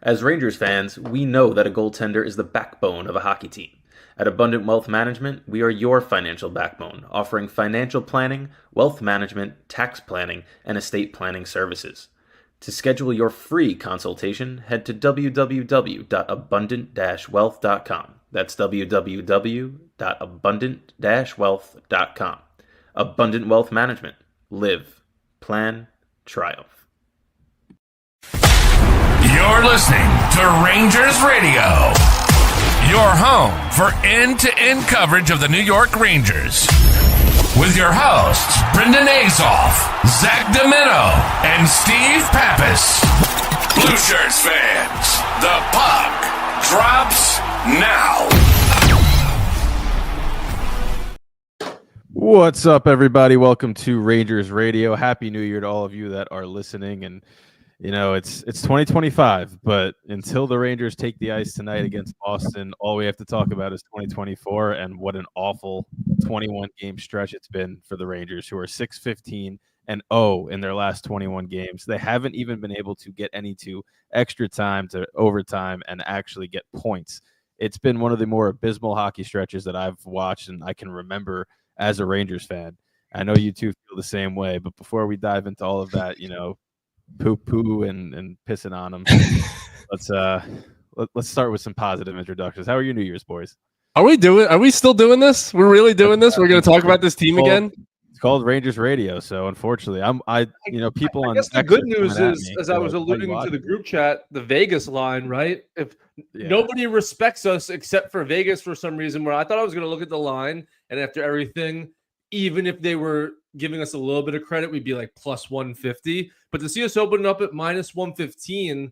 As Rangers fans, we know that a goaltender is the backbone of a hockey team. At Abundant Wealth Management, we are your financial backbone, offering financial planning, wealth management, tax planning, and estate planning services. To schedule your free consultation, head to www.abundant-wealth.com. That's www.abundant-wealth.com. Abundant Wealth Management. Live, plan, triumph. You're listening to Rangers Radio, your home for end-to-end coverage of the New York Rangers. With your hosts, Brendan Azoff, Zach Domino, and Steve Pappas. Blue Shirts fans, the puck drops now. What's up, everybody? Welcome to Rangers Radio. Happy New Year to all of you that are listening. And you know, it's 2025, but until the Rangers take the ice tonight against Boston, all we have to talk about is 2024 and what an awful 21-game stretch it's been for the Rangers, who are 6-15-0 in their last 21 games. They haven't even been able to get any to extra time, to overtime, and actually get points. It's been one of the more abysmal hockey stretches that I've watched and I can remember as a Rangers fan. I know you two feel the same way, but before we dive into all of that, you know, poo and pissing on them, let's start with some positive introductions. How are your New Year's, boys? Are we still doing this? We're really doing this? We're going to talk about this team again? It's called Rangers Radio, so unfortunately, people on. I guess the good news is, as I was alluding to the group chat, the Vegas line, right? If nobody respects us except for Vegas for some reason, where I thought I was going to look at the line, and after everything, even if they were giving us a little bit of credit, we'd be like plus 150. But to see us open up at minus 115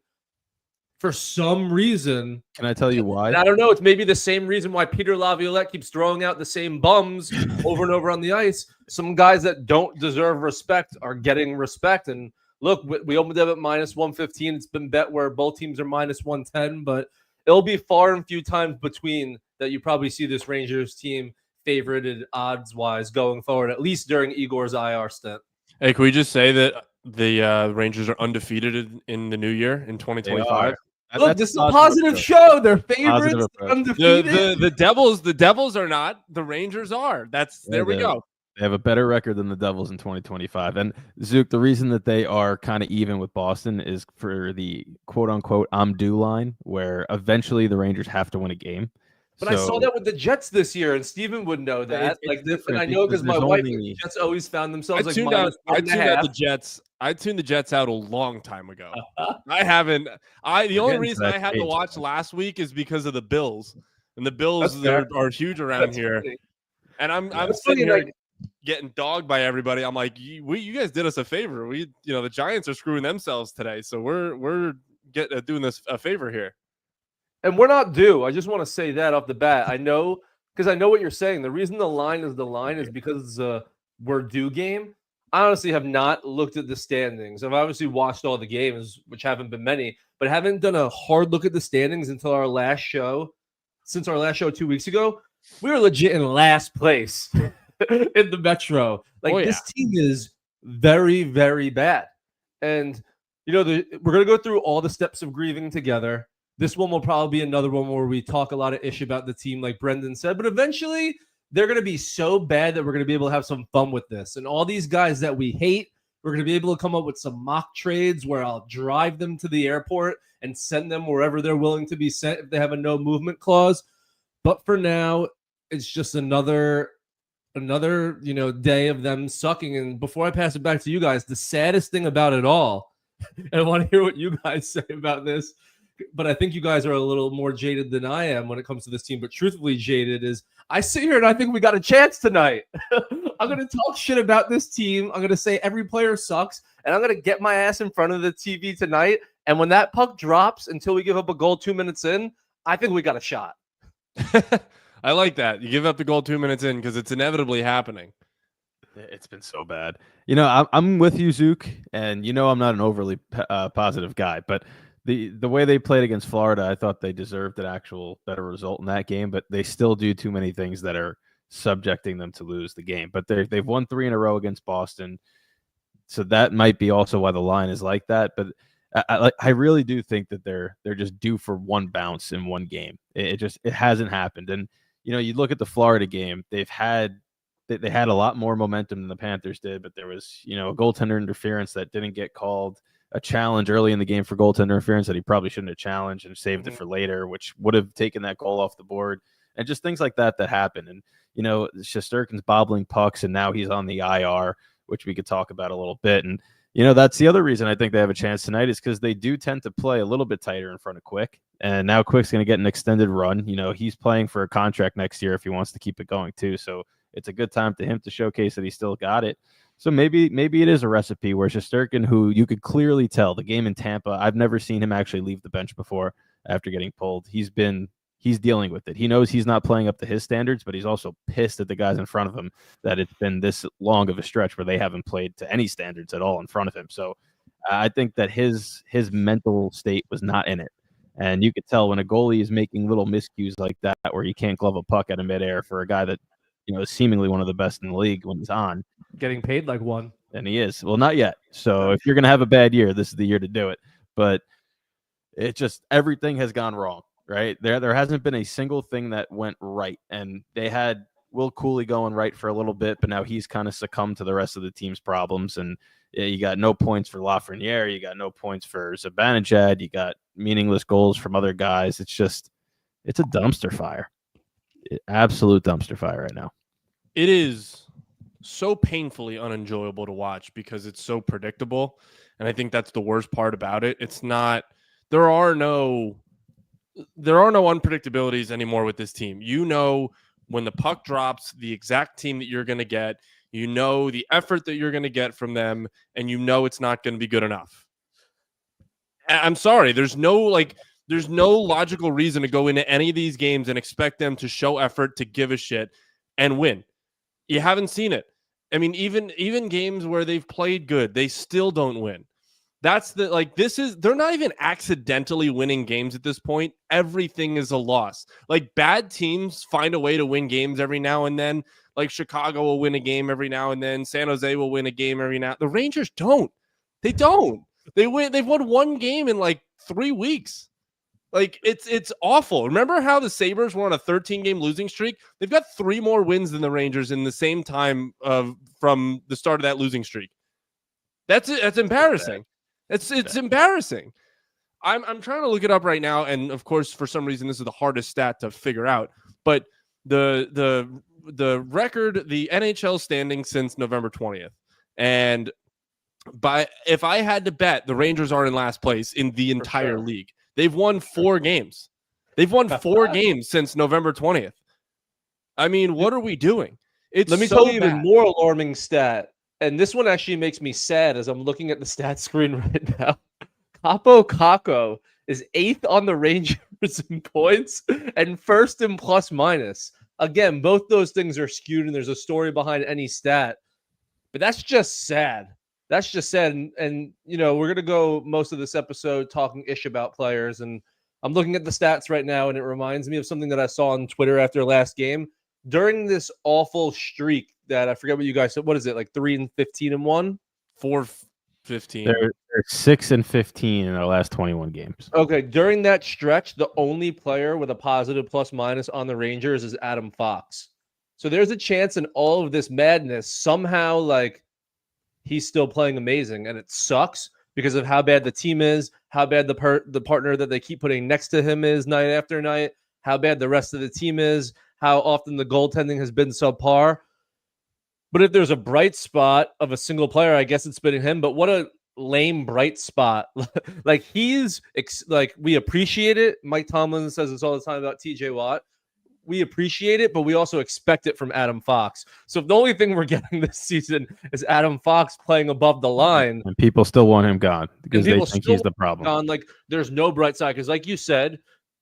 for some reason. Can I tell you why? I don't know. It's maybe the same reason why Peter Laviolette keeps throwing out the same bums over and over on the ice. Some guys that don't deserve respect are getting respect. And look, we opened up at minus 115. It's been bet where both teams are minus 110, but it'll be far and few times between that you probably see this Rangers team favorited odds-wise going forward, at least during Igor's IR stint. Hey, can we just say that the Rangers are undefeated in the new year in 2025? Look, this is a positive show. They're favorites, undefeated. The Devils are not. The Rangers are. There we go. They have a better record than the Devils in 2025. And Zook, the reason that they are kind of even with Boston is for the quote-unquote I'm due line, where eventually the Rangers have to win a game. But I saw that with the Jets this year, and Steven would know that. And I know because my wife and the Jets always found themselves I tuned out the Jets. I tuned the Jets out a long time ago. I haven't. The only reason I had to watch last week is because of the Bills, and the Bills are huge around here. Funny. And I'm sitting here getting dogged by everybody. I'm like, you guys did us a favor. The Giants are screwing themselves today, so we're doing this a favor here. And we're not due. I just want to say that off the bat. I know what you're saying. The reason the line is because we're due game. I honestly have not looked at the standings. I've obviously watched all the games, which haven't been many, but haven't done a hard look at the standings until our last show. Since our last show 2 weeks ago, we were legit in last place in the Metro. This team is very, very bad. And, we're going to go through all the steps of grieving together. This one will probably be another one where we talk a lot of ish about the team, like Brendan said. But eventually, they're going to be so bad that we're going to be able to have some fun with this. And all these guys that we hate, we're going to be able to come up with some mock trades where I'll drive them to the airport and send them wherever they're willing to be sent if they have a no movement clause. But for now, it's just another day of them sucking. And before I pass it back to you guys, the saddest thing about it all, and I want to hear what you guys say about this, but I think you guys are a little more jaded than I am when it comes to this team. But truthfully jaded is I sit here and I think we got a chance tonight. I'm going to talk shit about this team. I'm going to say every player sucks. And I'm going to get my ass in front of the TV tonight. And when that puck drops until we give up a goal 2 minutes in, I think we got a shot. I like that. You give up the goal 2 minutes in because it's inevitably happening. It's been so bad. I'm with you, Zook. And I'm not an overly positive guy. But the way they played against Florida, I thought they deserved an actual better result in that game, but they still do too many things that are subjecting them to lose the game. But they've won 3 in a row against Boston, so that might be also why the line is like that. But I really do think that they're just due for one bounce in one game. It hasn't happened. And you look at the Florida game, they had a lot more momentum than the Panthers did, but there was a goaltender interference that didn't get called, a challenge early in the game for goaltender interference that he probably shouldn't have challenged and saved it for later, which would have taken that goal off the board, and just things like that happen. And Shesterkin's bobbling pucks, and now he's on the IR, which we could talk about a little bit. And that's the other reason I think they have a chance tonight, is because they do tend to play a little bit tighter in front of Quick. And now Quick's going to get an extended run. He's playing for a contract next year if he wants to keep it going too. So it's a good time to him to showcase that he still got it. So maybe it is a recipe where Shesterkin, who you could clearly tell the game in Tampa, I've never seen him actually leave the bench before after getting pulled. He's dealing with it. He knows he's not playing up to his standards, but he's also pissed at the guys in front of him that it's been this long of a stretch where they haven't played to any standards at all in front of him. So I think that his mental state was not in it. And you could tell when a goalie is making little miscues like that, where he can't glove a puck out of midair for a guy that is seemingly one of the best in the league when he's on. Getting paid like one. And he is. Well, not yet. So if you're going to have a bad year, this is the year to do it. But it just, everything has gone wrong. Right there hasn't been a single thing that went right, and they had Will Cooley going right for a little bit, but now he's kind of succumbed to the rest of the team's problems. And you got no points for Lafreniere, you got no points for Zibanejad, you got meaningless goals from other guys. It's a dumpster fire, absolute dumpster fire right now. It is so painfully unenjoyable to watch because it's so predictable, and I think that's the worst part about it. It's not. There are no unpredictabilities anymore with this team. When the puck drops, the exact team that you're going to get, the effort that you're going to get from them, and it's not going to be good enough. I'm sorry. There's no logical reason to go into any of these games and expect them to show effort, to give a shit and win. You haven't seen it. I mean, even games where they've played good, they still don't win. They're not even accidentally winning games at this point. Everything is a loss. Bad teams find a way to win games every now and then. Chicago will win a game every now and then. San Jose will win a game every now. The Rangers don't. They don't. They've won one game in 3 weeks. It's awful. Remember how the Sabres were on a 13-game losing streak? They've got 3 more wins than the Rangers in the same time from the start of that losing streak. That's embarrassing. It's embarrassing. I'm trying to look it up right now, and of course, for some reason, this is the hardest stat to figure out. But the record, the NHL standing since November 20th, and if I had to bet, the Rangers are in last place in the entire league. They've won 4 games. They've won 4 games since November 20th. I mean, what are we doing? Let me tell you an even more alarming stat. And this one actually makes me sad as I'm looking at the stat screen right now. Capo Caco is 8th on the Rangers in points and 1st in plus minus. Again, both those things are skewed, and there's a story behind any stat. But that's just sad. That's just sad. And we're going to go most of this episode talking ish about players. And I'm looking at the stats right now, and it reminds me of something that I saw on Twitter after last game. During this awful streak that I forget what you guys said. What is it, 3-15-1? 4-15. They're 6-15 in their last 21 games. Okay, during that stretch, the only player with a positive plus minus on the Rangers is Adam Fox. So there's a chance in all of this madness, somehow he's still playing amazing, and it sucks because of how bad the team is, how bad the partner that they keep putting next to him is night after night, how bad the rest of the team is, how often the goaltending has been subpar. But if there's a bright spot of a single player, I guess it's been him. But what a lame bright spot. We appreciate it. Mike Tomlin says this all the time about TJ Watt. We appreciate it, but we also expect it from Adam Fox. So if the only thing we're getting this season is Adam Fox playing above the line, and people still want him gone because they think he's the problem. There's no bright side because, like you said,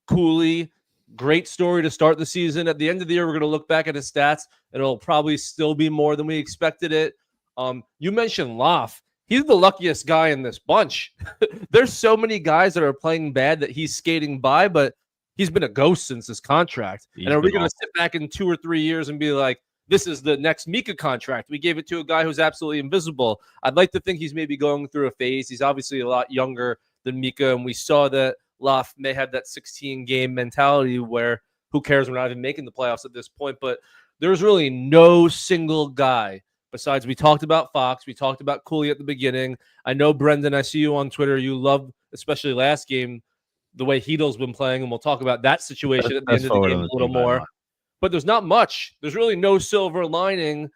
Cooley, great story to start the season. At the end of the year, we're going to look back at his stats, and it'll probably still be more than we expected it. You mentioned Loff. He's the luckiest guy in this bunch. There's so many guys that are playing bad that he's skating by, but he's been a ghost since his contract. And are we going to sit back in 2 or 3 years and be like, this is the next Mika contract? We gave it to a guy who's absolutely invisible. I'd like to think he's maybe going through a phase. He's obviously a lot younger than Mika. And we saw that Loft may have that 16-game mentality where who cares, we're not even making the playoffs at this point. But there's really no single guy besides, we talked about Fox, we talked about Cooley at the beginning. I know, Brendan, I see you on Twitter. You love, especially last game, the way Heedle's been playing, and we'll talk about that situation at the end of the game a little more. But there's not much. There's really no silver lining.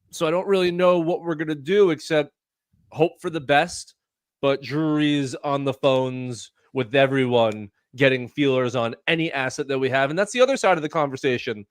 So I don't really know what we're going to do except hope for the best. But Drury's on the phones with everyone, getting feelers on any asset that we have. And that's the other side of the conversation.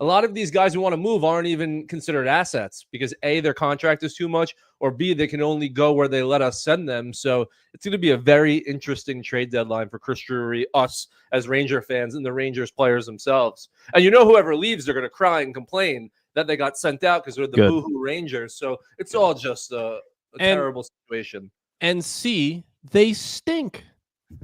A lot of these guys who want to move aren't even considered assets because A, their contract is too much, or B, they can only go where they let us send them. So it's going to be a very interesting trade deadline for Chris Drury, us as Ranger fans, and the Rangers players themselves. And whoever leaves, they're going to cry and complain that they got sent out because they're the boohoo Rangers. So it's all just a terrible situation. And C, they stink.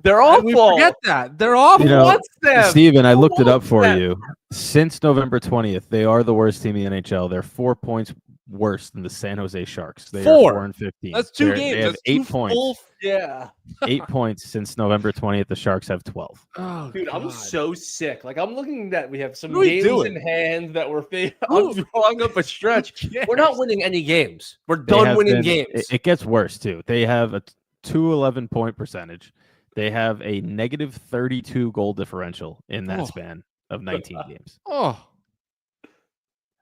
They're awful. We forget that. They're awful. What's them? Steven, I looked it up for you. Since November 20th, they are the worst team in the NHL. They're 4 points worse than the San Jose Sharks. They are 4-15. That's 2 games. They have That's 8 points. Yeah. 8 points since November 20th. The Sharks have 12. Oh, dude, God. I'm so sick. Like, I'm looking at we have some games in hand that we're drawing up a stretch. We're not winning any games. We're done winning games. It gets worse, too. They have a 211 point percentage. They have a negative 32 goal differential in that span of 19 games.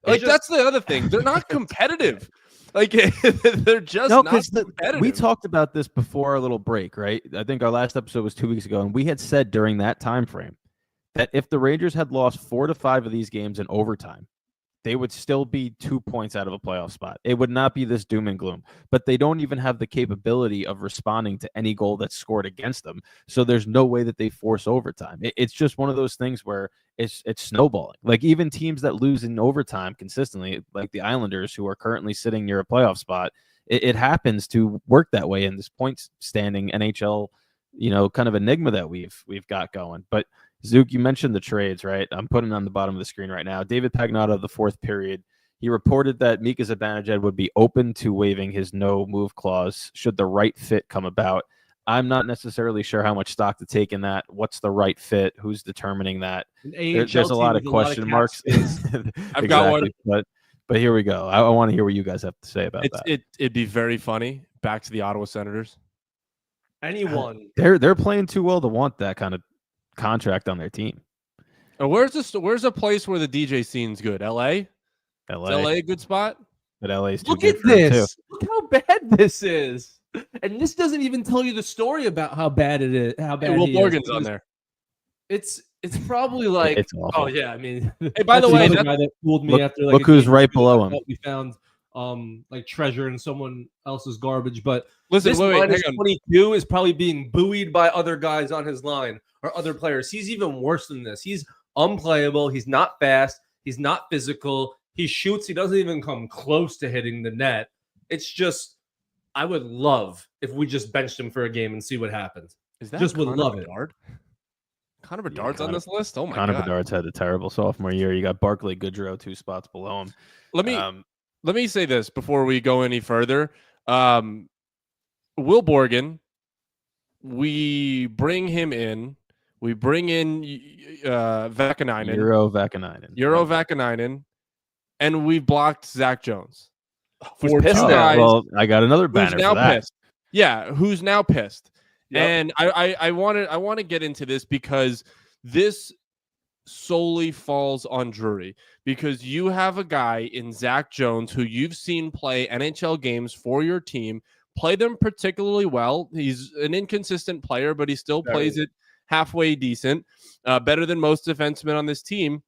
That's the other thing. They're not competitive. Like, they're just not competitive. We talked about this before our little break, right? I think our last episode was 2 weeks ago, and we had said during that time frame that if the Rangers had lost 4 to 5 of these games in overtime, they would still be 2 points out of a playoff spot. It would not be this doom and gloom, but they don't even have the capability of responding to any goal that's scored against them. So there's no way that they force overtime. It's just one of those things where it's snowballing. Like, even teams that lose in overtime consistently, like the Islanders, who are currently sitting near a playoff spot, it happens to work that way in this point standing NHL, kind of enigma that we've got going. But Zook, you mentioned the trades, right? I'm putting it on the bottom of the screen right now. David Pagnotta of the fourth period, he reported that Mika Zibanejad would be open to waiving his no-move clause should the right fit come about. I'm not necessarily sure how much stock to take in that. What's the right fit? Who's determining that? There's a lot of question marks. I've got one. But here we go. I want to hear what you guys have to say about that. It'd be very funny. Back to the Ottawa Senators. Anyone. They're playing too well to want that kind of contract on their team. Where's a place where the DJ scene's good? LA? Is LA a good spot? But LA's too Look good at for them this. too. Look how bad this is. And this doesn't even tell you the story about how bad it is. How bad Will Morgan's on there. It's probably like it's awful. Oh yeah, I mean, hey, by the way, the guy that fooled me after like look who's right below him. We found like treasure in someone else's garbage. But listen, this minus 22 is probably being buoyed by other guys on his line or other players. He's even worse than this. He's unplayable. He's not fast. He's not physical. He shoots. He doesn't even come close to hitting the net. It's just, I would love if we just benched him for a game and see what happens. Is that just would love it. Connor Bedard's on this list? Oh my God. Connor God. Bedard's had a terrible sophomore year. You got Barclay Goodrow 2 spots below him. Let me say this before we go any further. Will Borgen, we bring him in. We bring in Vakanainen. Euro Vakanainen. And we blocked Zach Jones. For two guys. Well, I got another banner who's now for that. pissed. Yeah, who's now pissed. Yep. And I want to get into this because this solely falls on Drury, because you have a guy in Zach Jones who you've seen play NHL games for your team, play them particularly well. He's an inconsistent player, but he still plays it halfway decent, better than most defensemen on this team.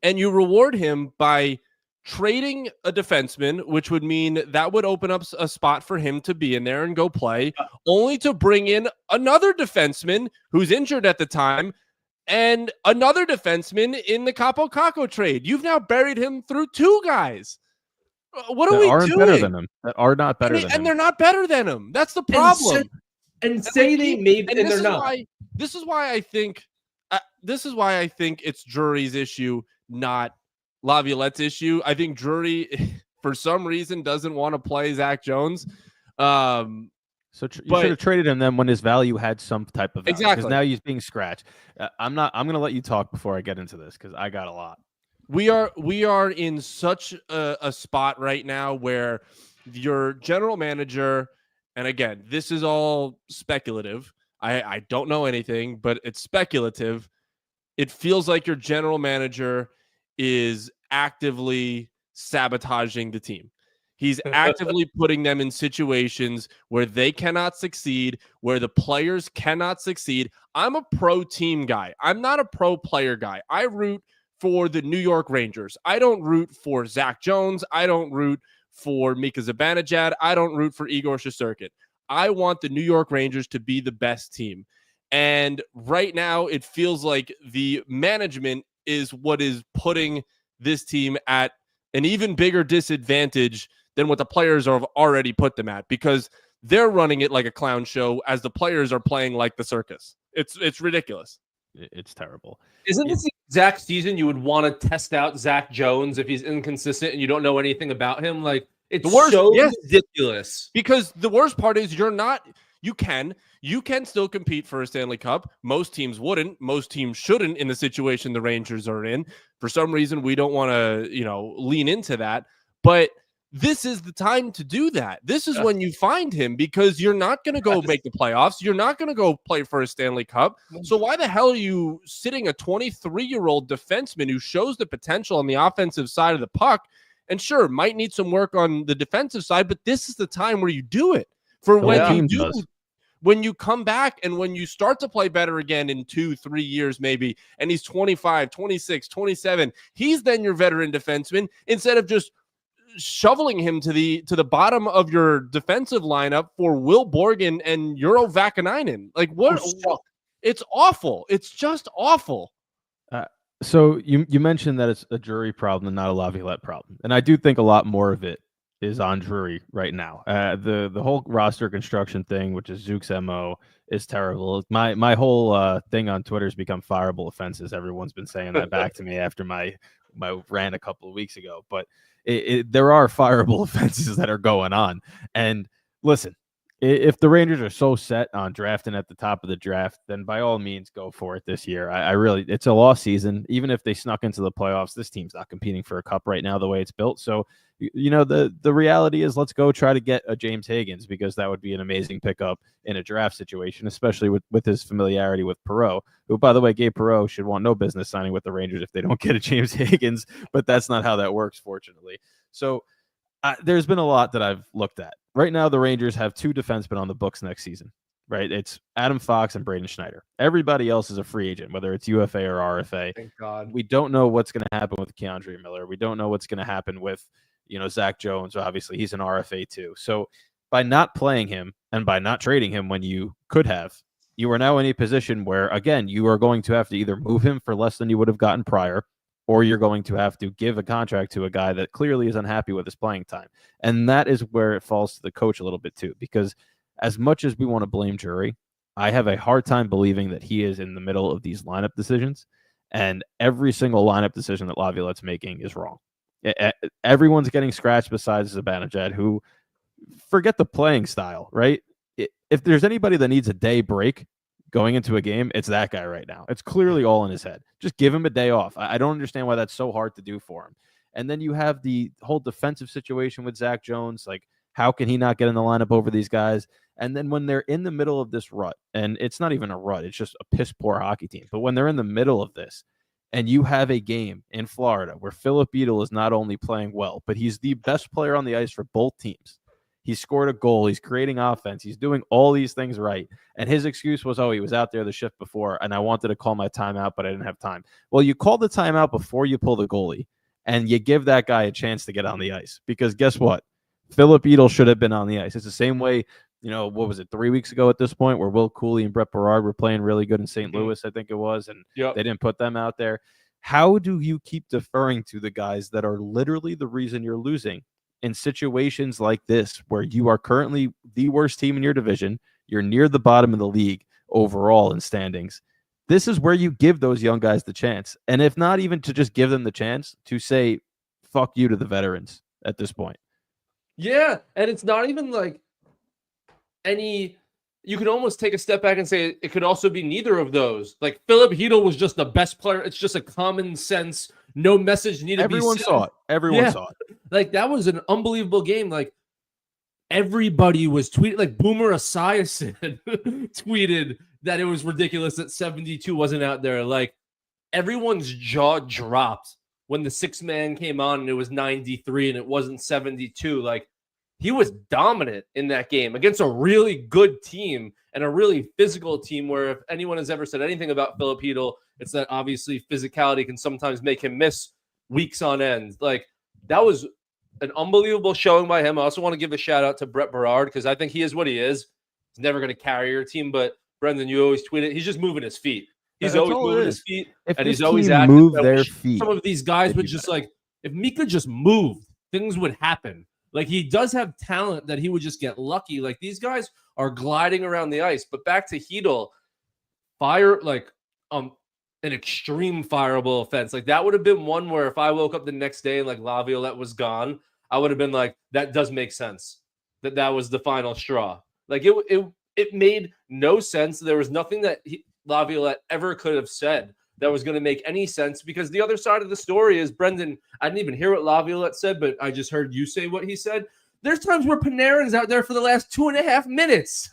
And you reward him by trading a defenseman, which would mean that would open up a spot for him to be in there and go play, only to bring in another defenseman who's injured at the time and another defenseman in the Capo Caco trade. You've now buried him through 2 guys. What are we doing? Better than him. That are not better than him. And they're not better than him. That's the problem. And say they maybe, and they're not. This is why I think it's Drury's issue, not Laviolette's issue. I think Drury, for some reason, doesn't want to play Zach Jones. So you should have traded him then when his value had some type of value. Exactly. Because now he's being scratched. I'm going to let you talk before I get into this because I got a lot. We are in such a spot right now where your general manager, and again, this is all speculative. I don't know anything, but it's speculative. It feels like your general manager is actively sabotaging the team. He's actively putting them in situations where they cannot succeed, where the players cannot succeed. I'm a pro team guy. I'm not a pro player guy. I root for the New York Rangers. I don't root for Zach Jones. I don't root for Mika Zibanejad. I don't root for Igor Shesterkin. I want the New York Rangers to be the best team. And right now, it feels like the management is what is putting this team at an even bigger disadvantage than what the players have already put them at, because they're running it like a clown show as the players are playing like the circus. It's ridiculous. It's terrible. Isn't this the exact season you would want to test out Zach Jones if he's inconsistent and you don't know anything about him? Like, it's the worst, so ridiculous. Because the worst part is you can still compete for a Stanley Cup. Most teams wouldn't. Most teams shouldn't in the situation the Rangers are in. For some reason, we don't want to, lean into that. But this is the time to do that. This is when you find him, because you're not going to go make the playoffs. You're not going to go play for a Stanley Cup. So why the hell are you sitting a 23-year-old defenseman who shows the potential on the offensive side of the puck? And sure, might need some work on the defensive side, but this is the time where you do it. For when you come back and when you start to play better again in 2-3 years maybe, and he's 25, 26, 27, he's then your veteran defenseman, instead of just shoveling him to the bottom of your defensive lineup for Will Borgen and Euro Vakanainen. Like, what? It's awful. It's just awful. So you mentioned that it's a Drury problem and not a Laviolette problem, and I do think a lot more of it is on Drury right now. The whole roster construction thing, which is Zook's MO, is terrible. My whole thing on Twitter has become fireable offenses. Everyone's been saying that back to me after my rant a couple of weeks ago, but there are fireable offenses that are going on. And listen, if the Rangers are so set on drafting at the top of the draft, then by all means go for it this year. I really, it's a lost season. Even if they snuck into the playoffs, this team's not competing for a cup right now the way it's built. So, the reality is, let's go try to get a James Higgins, because that would be an amazing pickup in a draft situation, especially with his familiarity with Perreault, who, by the way, Gabe Perreault should want no business signing with the Rangers if they don't get a James Higgins, but that's not how that works, fortunately. So there's been a lot that I've looked at. Right now, the Rangers have 2 defensemen on the books next season, right? It's Adam Fox and Braden Schneider. Everybody else is a free agent, whether it's UFA or RFA. Thank God. We don't know what's going to happen with Keandre Miller. We don't know what's going to happen with, Zach Jones. Obviously, he's an RFA too. So by not playing him and by not trading him when you could have, you are now in a position where, again, you are going to have to either move him for less than you would have gotten prior, or you're going to have to give a contract to a guy that clearly is unhappy with his playing time. And that is where it falls to the coach a little bit too, because as much as we want to blame Drury, I have a hard time believing that he is in the middle of these lineup decisions, and every single lineup decision that Laviolette's making is wrong. Everyone's getting scratched besides Zibanejad, who, forget the playing style, right? If there's anybody that needs a day break going into a game, it's that guy right now. It's clearly all in his head. Just give him a day off. I don't understand why that's so hard to do for him. And then you have the whole defensive situation with Zach Jones. Like, how can he not get in the lineup over these guys? And then when they're in the middle of this rut, and it's not even a rut, it's just a piss poor hockey team. But when they're in the middle of this, and you have a game in Florida where Philip Beadle is not only playing well, but he's the best player on the ice for both teams. He scored a goal. He's creating offense. He's doing all these things right. And his excuse was, he was out there the shift before, and I wanted to call my timeout, but I didn't have time. Well, you call the timeout before you pull the goalie, and you give that guy a chance to get on the ice. Because guess what? Philip Beadle should have been on the ice. It's the same way, what was it, 3 weeks ago at this point, where Will Cooley and Brett Berard were playing really good in St. Louis, I think it was, and they didn't put them out there. How do you keep deferring to the guys that are literally the reason you're losing in situations like this, where you are currently the worst team in your division? You're near the bottom of the league overall in standings. This is where you give those young guys the chance. And if not even to just give them the chance, to say, fuck you to the veterans at this point. Yeah. And it's not even like, you could almost take a step back and say it could also be neither of those. Like Philip Hedl was just the best player. It's just a common sense. No message needed to be Everyone said. saw it. Everyone saw it. Like that was an unbelievable game. Like everybody was tweeting. Like Boomer Esiason tweeted that it was ridiculous that 72 wasn't out there. Like everyone's jaw dropped when the 6-man came on and it was 93 and it wasn't 72. Like he was dominant in that game against a really good team and a really physical team where if anyone has ever said anything about Philip Hedl, it's that obviously physicality can sometimes make him miss weeks on end. Like that was an unbelievable showing by him. I also want to give a shout out to Brett Berard because I think he is what he is. He's never going to carry your team, but Brendan, you always tweet it. He's just moving his feet. He's always moving his feet, and he's always active. Move their feet. Some of these guys would just like, if Mika just moved, things would happen. Like he does have talent that he would just get lucky. Like these guys are gliding around the ice. But back to Hedl, fire like an extreme fireable offense. Like that would have been one where if I woke up the next day and like Laviolette was gone, I would have been like, that does make sense. That was the final straw. Like it made no sense. There was nothing that Laviolette ever could have said that was going to make any sense because the other side of the story is, Brendan, I didn't even hear what Laviolette said, but I just heard you say what he said. There's times where Panarin's out there for the last 2.5 minutes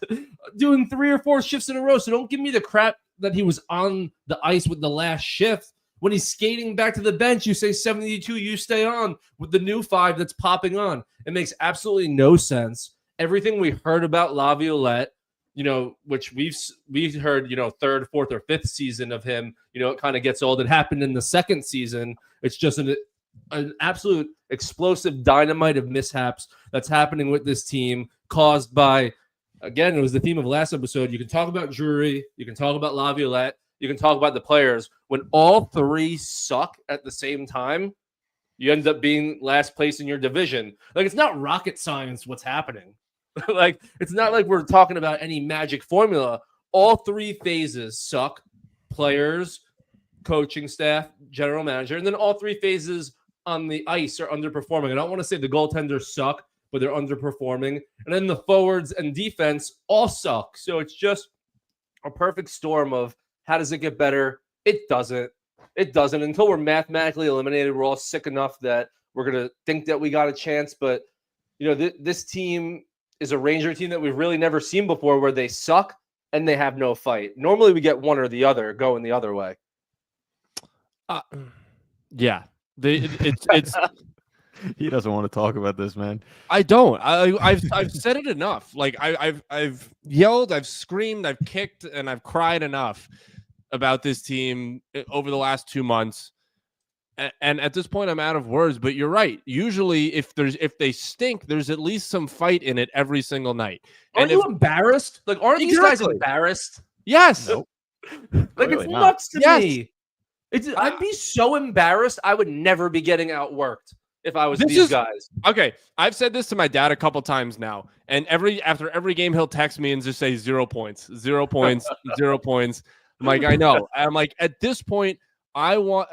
doing 3 or 4 shifts in a row. So don't give me the crap that he was on the ice with the last shift. When he's skating back to the bench, you say 72, you stay on with the new 5 that's popping on. It makes absolutely no sense. Everything we heard about Laviolette, which we've heard, 3rd, 4th, or 5th season of him, it kind of gets old. It happened in the 2nd season. It's just an absolute explosive dynamite of mishaps that's happening with this team caused by, again, it was the theme of last episode. You can talk about Drury, you can talk about Laviolette, you can talk about the players. When all 3 suck at the same time, you end up being last place in your division. Like, it's not rocket science what's happening. Like, it's not like we're talking about any magic formula. All 3 phases suck. Players, coaching staff, general manager, and then all 3 phases on the ice are underperforming. I don't want to say the goaltenders suck, but they're underperforming. And then the forwards and defense all suck. So it's just a perfect storm of how does it get better? It doesn't. It doesn't. Until we're mathematically eliminated, we're all sick enough that we're going to think that we got a chance. But, this team is a Ranger team that we've really never seen before where they suck and they have no fight. Normally we get one or the other going the other way. Yeah. It's he doesn't want to talk about this, man. I don't. I've said it enough. Like I've yelled, I've screamed, I've kicked, and I've cried enough about this team over the last 2 months. And at this point, I'm out of words. But you're right. Usually, if they stink, there's at least some fight in it every single night. Aren't you embarrassed? Like, aren't these guys embarrassed? Yes. Nope. Like, it's nuts to me. I'd be so embarrassed. I would never be getting outworked if I was these guys. Okay, I've said this to my dad a couple times now, and after every game, he'll text me and just say 0 points, 0 points, 0 points. I'm like, I know. I'm like, at this point, I want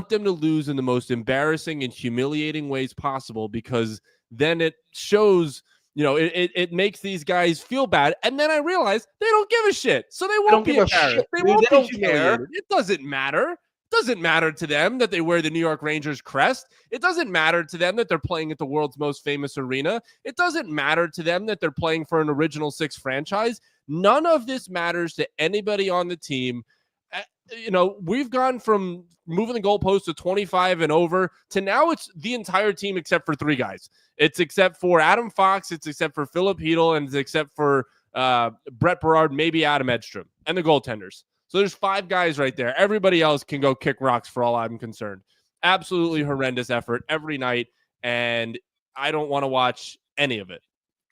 them to lose in the most embarrassing and humiliating ways possible because then it shows, it makes these guys feel bad. And then I realize they don't give a shit. So they won't be embarrassed. They won't be humiliated. It doesn't matter. It doesn't matter to them that they wear the New York Rangers crest. It doesn't matter to them that they're playing at the world's most famous arena. It doesn't matter to them that they're playing for an Original Six franchise. None of this matters to anybody on the team. We've gone from moving the goalpost to 25 and over to now it's the entire team except for 3 guys. It's except for Adam Fox, it's except for Philip Hedl, and it's except for Brett Berard, maybe Adam Edstrom, and the goaltenders. So there's 5 guys right there. Everybody else can go kick rocks for all I'm concerned. Absolutely horrendous effort every night, and I don't want to watch any of it.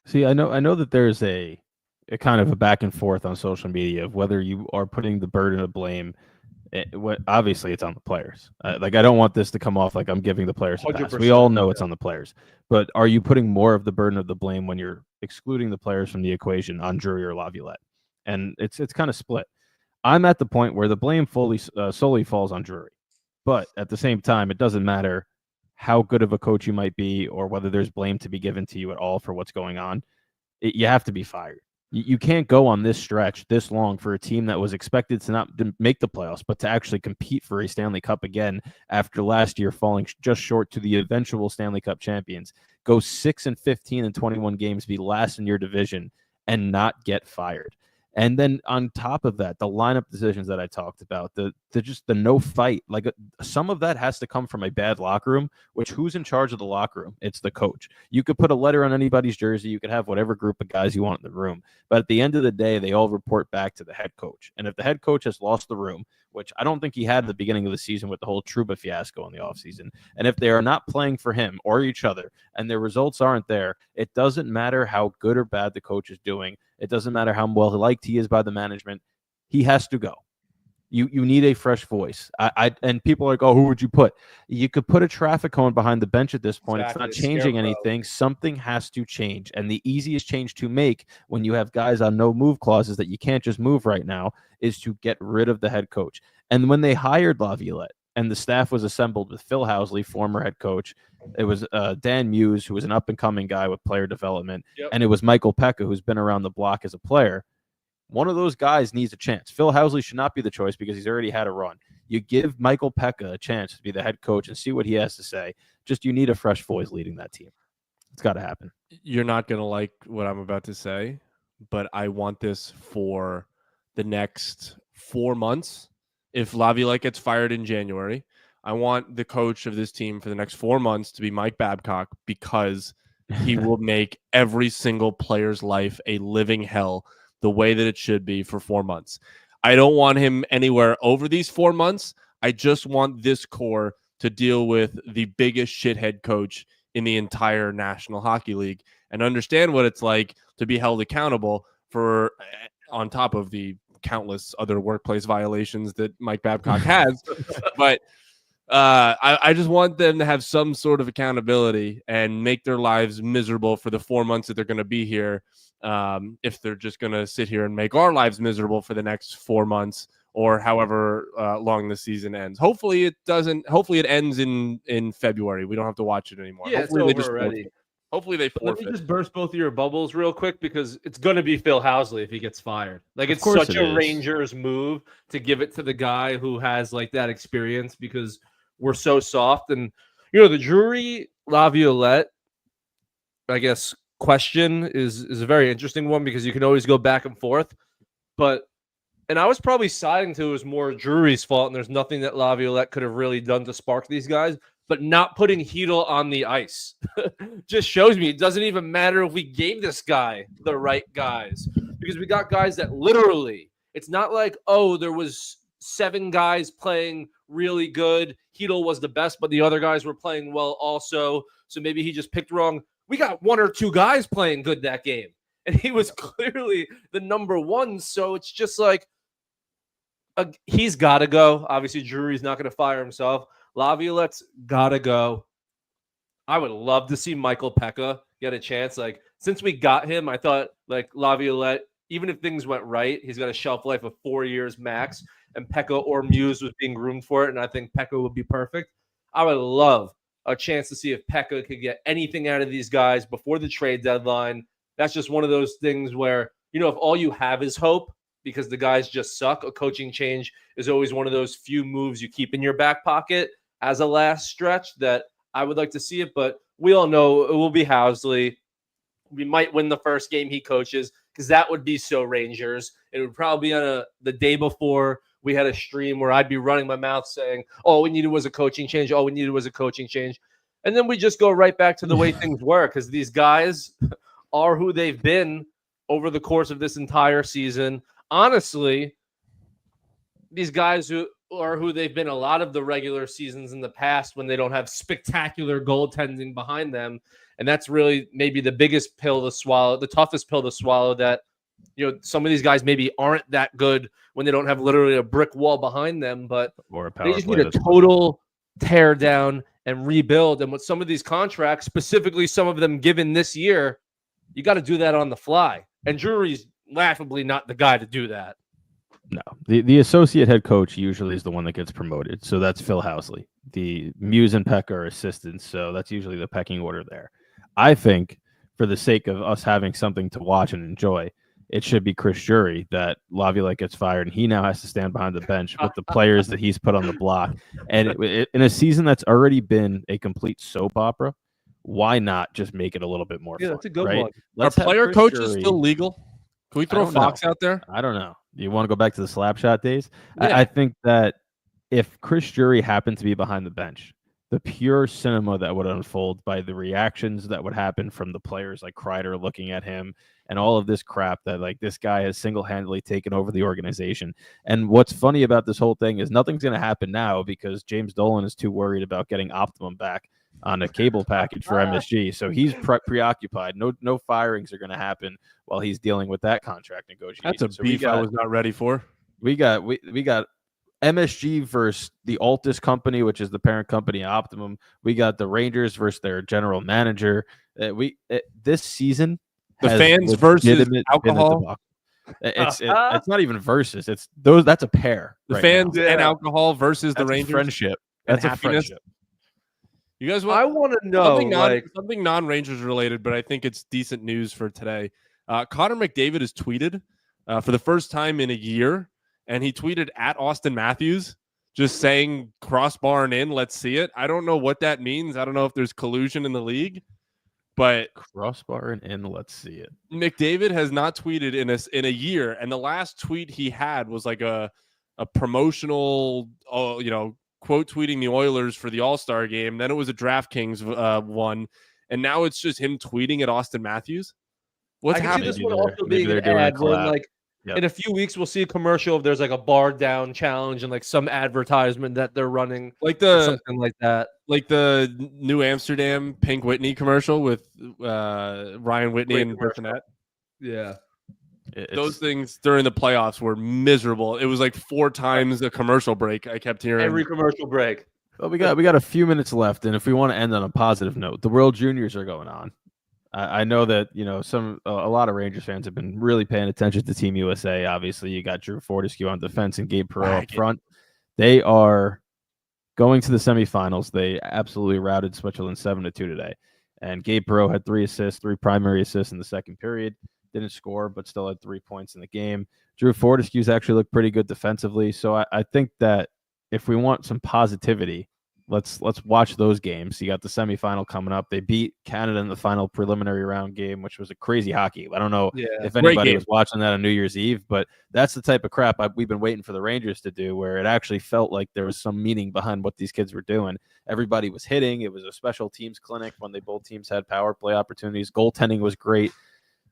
See, I know that there's a kind of a back and forth on social media of whether you are putting the burden of blame. Obviously, it's on the players. I don't want this to come off like I'm giving the players a pass. We all know it's on the players. But are you putting more of the burden of the blame when you're excluding the players from the equation on Drury or Laviolette? And it's kind of split. I'm at the point where the blame solely falls on Drury. But at the same time, it doesn't matter how good of a coach you might be or whether there's blame to be given to you at all for what's going on. You have to be fired. You can't go on this stretch this long for a team that was expected to not make the playoffs, but to actually compete for a Stanley Cup again after last year falling just short to the eventual Stanley Cup champions. Go 6-15 in 21 games, be last in your division, and not get fired. And then on top of that, the lineup decisions that I talked about, the no fight, like some of that has to come from a bad locker room, which who's in charge of the locker room? It's the coach. You could put a letter on anybody's jersey. You could have whatever group of guys you want in the room. But at the end of the day, they all report back to the head coach. And if the head coach has lost the room, which I don't think he had at the beginning of the season with the whole Trouba fiasco in the offseason, and if they are not playing for him or each other and their results aren't there, it doesn't matter how good or bad the coach is doing. It doesn't matter how well liked he is by the management. He has to go. You need a fresh voice. And people are like, oh, who would you put? You could put a traffic cone behind the bench at this point. Exactly. It's not changing anything. Something has to change. And the easiest change to make when you have guys on no move clauses that you can't just move right now is to get rid of the head coach. And when they hired Laviolette and the staff was assembled with Phil Housley, former head coach, it was Dan Muse, who was an up-and-coming guy with player development, and it was Michael Pekka, who's been around the block as a player. One of those guys needs a chance. Phil Housley should not be the choice because he's already had a run. You give Michael Pekka a chance to be the head coach and see what he has to say. Just you need a fresh voice leading that team. It's got to happen. You're not going to like what I'm about to say, but I want this for the next 4 months. If Laviolette gets fired in January, I want the coach of this team for the next 4 months to be Mike Babcock, because he will make every single player's life a living hell the way that it should be for 4 months. I don't want him anywhere over these 4 months. I just want this core to deal with the biggest shithead coach in the entire National Hockey League and understand what it's like to be held accountable for, on top of the countless other workplace violations that Mike Babcock has. But I just want them to have some sort of accountability and make their lives miserable for the 4 months that they're going to be here. If they're just going to sit here and make our lives miserable for the next 4 months or however long the season ends. Hopefully it doesn't. Hopefully it ends in February. We don't have to watch it anymore. Yeah, hopefully it's over already. Hopefully they forfeit. Let me just burst both of your bubbles real quick, because it's going to be Phil Housley if he gets fired. Like, it's such a Rangers move to give it to the guy who has like that experience, because we're so soft. And the Drury Laviolette, I guess, question is a very interesting one, because you can always go back and forth. And I was probably siding to it was more Drury's fault, and there's nothing that Laviolette could have really done to spark these guys. But not putting Hedl on the ice just shows me it doesn't even matter if we gave this guy the right guys, because we got guys that literally, it's not like, oh, there was 7 guys playing really good. Hedl was the best, but the other guys were playing well also. So maybe he just picked wrong. We got 1 or 2 guys playing good that game, and he was clearly the number one. So it's just like, he's got to go. Obviously, Drury's not going to fire himself. Laviolette's got to go. I would love to see Michael Pekka get a chance. Like, since we got him, I thought, like, Laviolette, even if things went right, he's got a shelf life of 4 years max, and Pekka or Muse was being groomed for it, and I think Pekka would be perfect. I would love a chance to see if Pekka could get anything out of these guys before the trade deadline. That's just one of those things where, if all you have is hope because the guys just suck, a coaching change is always one of those few moves you keep in your back pocket as a last stretch that I would like to see it. But we all know it will be Housley. We might win the first game he coaches, because that would be so Rangers. It would probably be on the day before we had a stream where I'd be running my mouth saying, all we needed was a coaching change. All we needed was a coaching change. And then we just go right back to the way things were, because these guys are who they've been over the course of this entire season. Honestly, these guys who they've been a lot of the regular seasons in the past when they don't have spectacular goaltending behind them. And that's really maybe the biggest pill to swallow, the toughest pill to swallow, that, some of these guys maybe aren't that good when they don't have literally a brick wall behind them, but they just need a total tear down and rebuild. And with some of these contracts, specifically some of them given this year, you got to do that on the fly. And Drury's laughably not the guy to do that. No, the associate head coach usually is the one that gets promoted. So that's Phil Housley. The Muse and Pekka are assistants, so that's usually the pecking order there. I think, for the sake of us having something to watch and enjoy, it should be Chris Jury that Laviolette gets fired, and he now has to stand behind the bench with the players that he's put on the block. And in a season that's already been a complete soap opera, why not just make it a little bit more fun? That's a good right? one. Let's Are player coaches still legal? Can we throw Fox out there? I don't know. You want to go back to the Slapshot days? Yeah. I think that if Chris Jury happened to be behind the bench, the pure cinema that would unfold by the reactions that would happen from the players like Kreider looking at him and all of this crap that like this guy has single-handedly taken over the organization. And what's funny about this whole thing is nothing's going to happen now because James Dolan is too worried about getting Optimum back on a cable package for MSG. So he's preoccupied. No firings are going to happen while he's dealing with that contract negotiation. That's a beef I was not ready for. We got MSG versus the Altus company, which is the parent company Optimum. We got the Rangers versus their general manager. This season, the fans versus alcohol. It's not even versus. It's those. That's a pair. The fans and alcohol versus the Rangers. Friendship. That's a friendship. You guys I want to know something non-Rangers related, but I think it's decent news for today. Connor McDavid has tweeted for the first time in a year. And he tweeted at Austin Matthews, just saying crossbar and in, let's see it. I don't know what that means. I don't know if there's collusion in the league, but crossbar and in, let's see it. McDavid has not tweeted in a year, and the last tweet he had was like a promotional, quote tweeting the Oilers for the All-Star game. Then it was a DraftKings one, and now it's just him tweeting at Austin Matthews. What's happening? This one also being an ad where like. Yep. In a few weeks, we'll see a commercial if there's like a bar down challenge and like some advertisement that they're running, like something like that, like the New Amsterdam Pink Whitney commercial with Ryan Whitney and Burnett. Yeah, those things during the playoffs were miserable. It was like 4 times a commercial break. I kept hearing every commercial break. Well, we got a few minutes left, and if we want to end on a positive note, the World Juniors are going on. I know that a lot of Rangers fans have been really paying attention to Team USA. Obviously, you got Drew Fortescue on defense and Gabe Perreault up front. They are going to the semifinals. They absolutely routed Switzerland 7-2 today. And Gabe Perreault had 3 assists, 3 primary assists in the second period. Didn't score, but still had 3 points in the game. Drew Fortescue's actually looked pretty good defensively. So I think that if we want some positivity, let's watch those games. You got the semifinal coming up. They beat Canada in the final preliminary round game, which was a crazy hockey. I don't know if anybody was watching that on New Year's Eve, but that's the type of crap we've been waiting for the Rangers to do, where it actually felt like there was some meaning behind what these kids were doing. Everybody was hitting. It was a special teams clinic when both teams had power play opportunities. Goaltending was great.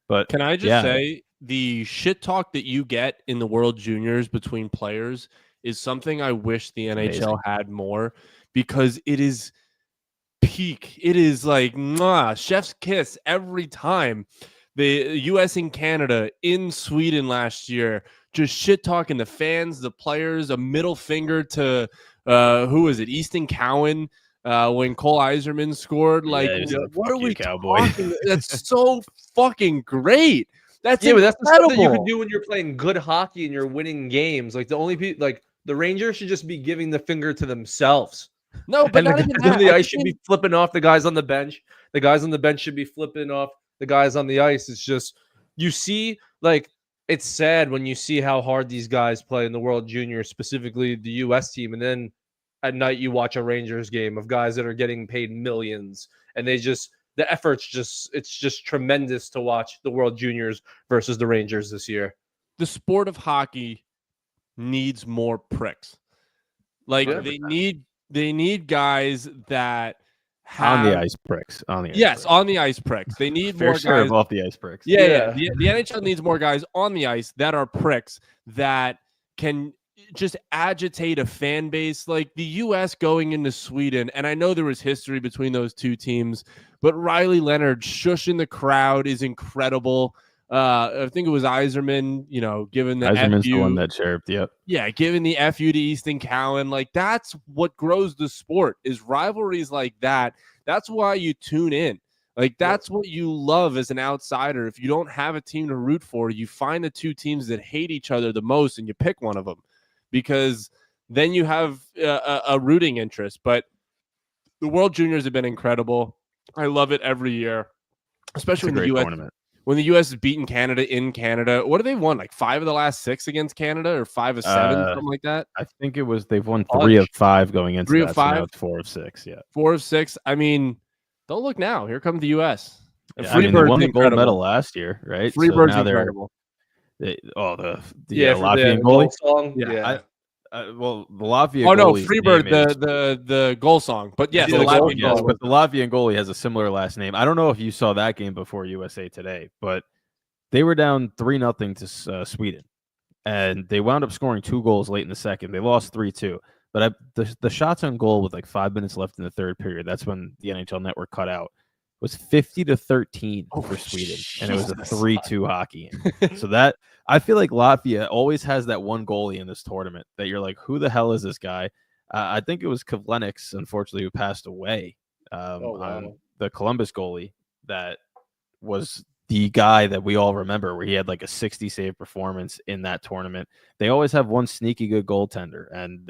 But can I just say the shit talk that you get in the World Juniors between players is something I wish the NHL had more. Because it is peak. It is like chef's kiss every time. The U.S. and Canada in Sweden last year, just shit talking the fans, the players, a middle finger to who was it? Easton Cowan when Cole Yzerman scored. Like, what are we talking? That's so fucking great. That's but that's the stuff that you can do when you're playing good hockey and you're winning games. Like the only people, like the Rangers should just be giving the finger to themselves. No, but not even that. The ice should be flipping off the guys on the bench. The guys on the bench should be flipping off the guys on the ice. It's just, you see, like, it's sad when you see how hard these guys play in the World Juniors, specifically the U.S. team. And then at night you watch a Rangers game of guys that are getting paid millions. And the effort's it's just tremendous to watch the World Juniors versus the Rangers this year. The sport of hockey needs more pricks. Like, they need guys that have on the ice pricks. On the ice pricks. They need fair more share guys off the ice pricks. Yeah. The NHL needs more guys on the ice that are pricks that can just agitate a fan base. Like the U.S. going into Sweden, and I know there was history between those two teams, but Riley Leonard shushing the crowd is incredible. I think it was Yzerman, giving the Yzerman's FU, the one that chirped. Yep. Yeah, giving the FU to Easton Cowan. Like, that's what grows the sport, is rivalries like that. That's why you tune in. Like, that's what you love as an outsider. If you don't have a team to root for, you find the two teams that hate each other the most and you pick one of them, because then you have a rooting interest. But the World Juniors have been incredible. I love it every year, especially in the U.S. tournament. when the U.S. has beaten Canada in Canada. What have they won? Like 5 of the last 6 against Canada, or 5 of 7, something like that. I think they've won 3 of 5 going into 3 that. of 5, so now it's 4 of 6. Yeah, 4 of 6. I mean, don't look now. Here comes the U.S. And they won the gold medal last year, right? Freebird's so now incredible. The for Latvian goalie song. Yeah. Well, the Latvia. Oh no, goalie's Freebird, name is- the goal song. But yes, the the Latvian, Latvian but the Latvian goalie has a similar last name. I don't know if you saw that game before USA Today, but they were down 3-0 to Sweden, and they wound up scoring 2 goals late in the second. They lost 3-2. But the shots on goal with like 5 minutes left in the third period, that's when the NHL Network cut out, was 50-13 for Sweden, and it was a 3-2 hockey game. So that I feel like Latvia always has that one goalie in this tournament that you're like, who the hell is this guy? I think it was Kavlenix, unfortunately, who passed away. On the Columbus goalie that was the guy that we all remember, where he had like a 60 save performance in that tournament. They always have one sneaky good goaltender, and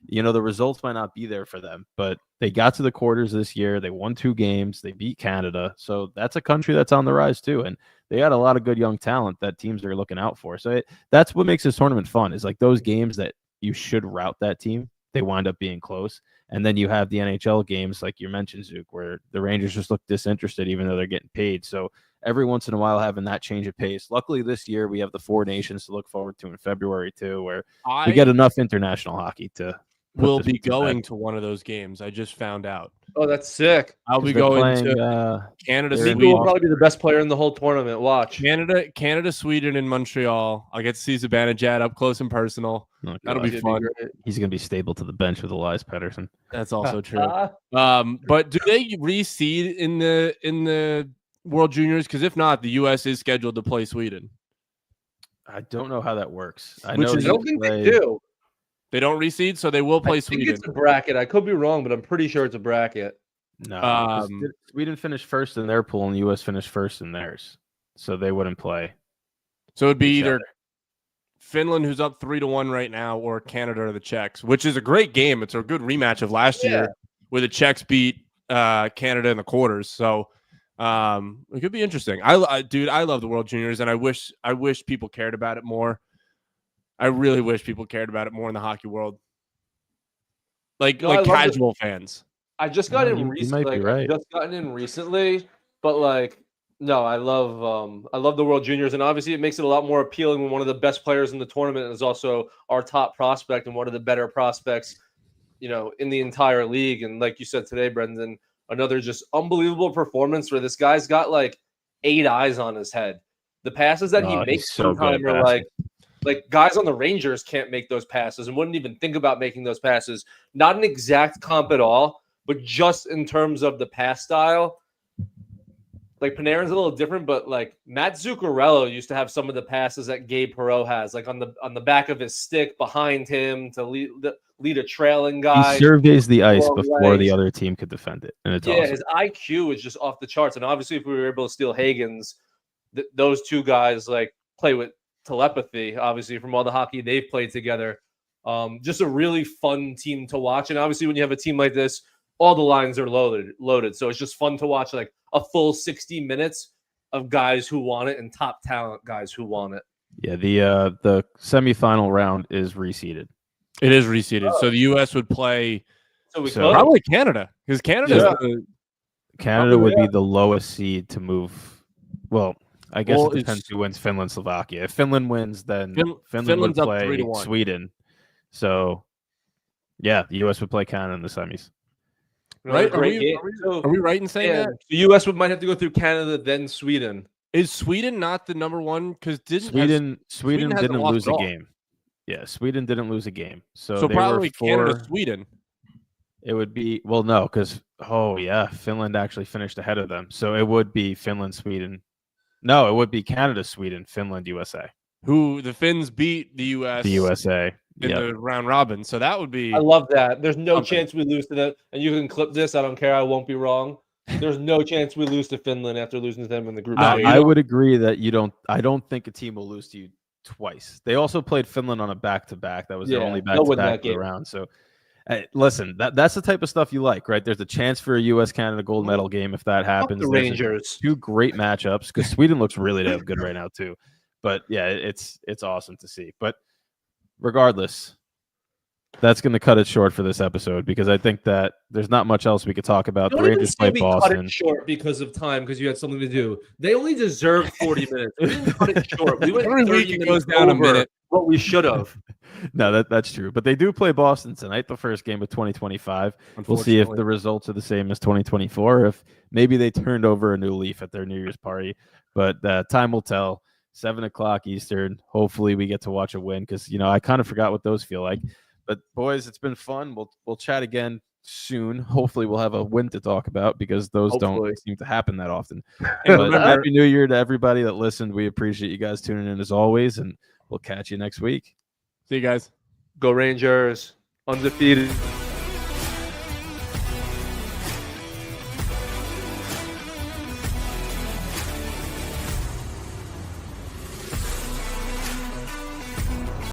the results might not be there for them, but they got to the quarters this year. They won 2 games. They beat Canada. So that's a country that's on the rise too. And they got a lot of good young talent that teams are looking out for. So that's what makes this tournament fun, is like those games that you should rout that team, they wind up being close. And then you have the NHL games, like you mentioned, Zook, where the Rangers just look disinterested, even though they're getting paid. So every once in a while, having that change of pace. Luckily, this year we have the 4 nations to look forward to in February too, where we get enough international hockey to. Will be going to one of those games. I just found out. Oh, that's sick. I'll be going to Canada. Sweden will probably be the best player in the whole tournament. Watch Canada, Sweden, and Montreal. I'll get to see Zibanejad up close and personal. That'll be fun. He's going to be stable to the bench with Elias Pettersson. That's also true. But do they reseed in the World Juniors? Because if not, the U.S. is scheduled to play Sweden. I don't know how that works. I don't think they do. They don't reseed, so they will play Sweden. I think it's a bracket. I could be wrong, but I'm pretty sure it's a bracket. No, Sweden finished first in their pool, and the U.S. finished first in theirs, so they wouldn't play. So it'd be either Finland, who's up 3-1 right now, or Canada or the Czechs, which is a great game. It's a good rematch of last year, where the Czechs beat Canada in the quarters. So it could be interesting. I love the World Juniors, and I wish people cared about it more. I really wish people cared about it more in the hockey world. Like casual fans. I just got in recently. You might be right. Just gotten in recently, but I love the World Juniors, and obviously it makes it a lot more appealing when one of the best players in the tournament is also our top prospect and one of the better prospects, in the entire league. And like you said today, Brendan, another just unbelievable performance where this guy's got like 8 eyes on his head. The passes that he makes sometimes are like guys on the Rangers can't make those passes and wouldn't even think about making those passes. Not an exact comp at all, but just in terms of the pass style. Like Panarin's a little different, but like Matt Zuccarello used to have some of the passes that Gabe Perreault has, like on the back of his stick behind him to lead a trailing guy. He surveys the ice before the other team could defend it, and it's awesome. His IQ is just off the charts. And obviously, if we were able to steal Hagen's, those 2 guys like play with telepathy, obviously, from all the hockey they've played together. Just a really fun team to watch. And obviously, when you have a team like this, all the lines are loaded. So it's just fun to watch like a full 60 minutes of guys who want it and top talent guys who want it. Yeah, the semifinal round is reseeded. It is reseeded. So the U.S. would play probably Canada, because Canada would be the lowest seed to move. Well, I guess it depends who wins Finland, Slovakia. If Finland wins, then Finland would play Sweden. So, the U.S. would play Canada in the semis. Right? Are we right in saying that? The U.S. might have to go through Canada, then Sweden. Is Sweden not the number one? Because Sweden didn't lose a game. Yeah, Sweden didn't lose a game. So probably Canada, Sweden. It would be no, because Finland actually finished ahead of them. So it would be Finland, Sweden. No, it would be Canada, Sweden, Finland, USA. Who the Finns beat the U.S. The USA in the round robin. So that would be. I love that. There's no chance we lose to them. And you can clip this. I don't care. I won't be wrong. There's no chance we lose to Finland after losing to them in the group. I would agree that you don't. I don't think a team will lose to you twice. They also played Finland on a back-to-back. That was their only back-to-back round. So Hey, listen, that's the type of stuff you like, right? There's a chance for a U.S.-Canada gold medal game if that happens. The Rangers. Two great matchups because Sweden looks really damn good right now too. But yeah, it's awesome to see. But regardless, that's going to cut it short for this episode because I think that there's not much else we could talk about. Don't the Rangers play Boston. Cut it short because of time because you had something to do. They only deserved 40 minutes. We didn't cut it short. We went 30 minutes goes down a minute. What we should have. No, that's true. But they do play Boston tonight, the first game of 2025. We'll see if the results are the same as 2024, if maybe they turned over a new leaf at their New Year's party. But time will tell. 7 o'clock Eastern. Hopefully we get to watch a win because, I kind of forgot what those feel like. But, boys, it's been fun. We'll chat again soon. Hopefully we'll have a win to talk about because those don't seem to happen that often. But Happy New Year to everybody that listened. We appreciate you guys tuning in as always, and we'll catch you next week. See you guys. Go Rangers. Undefeated.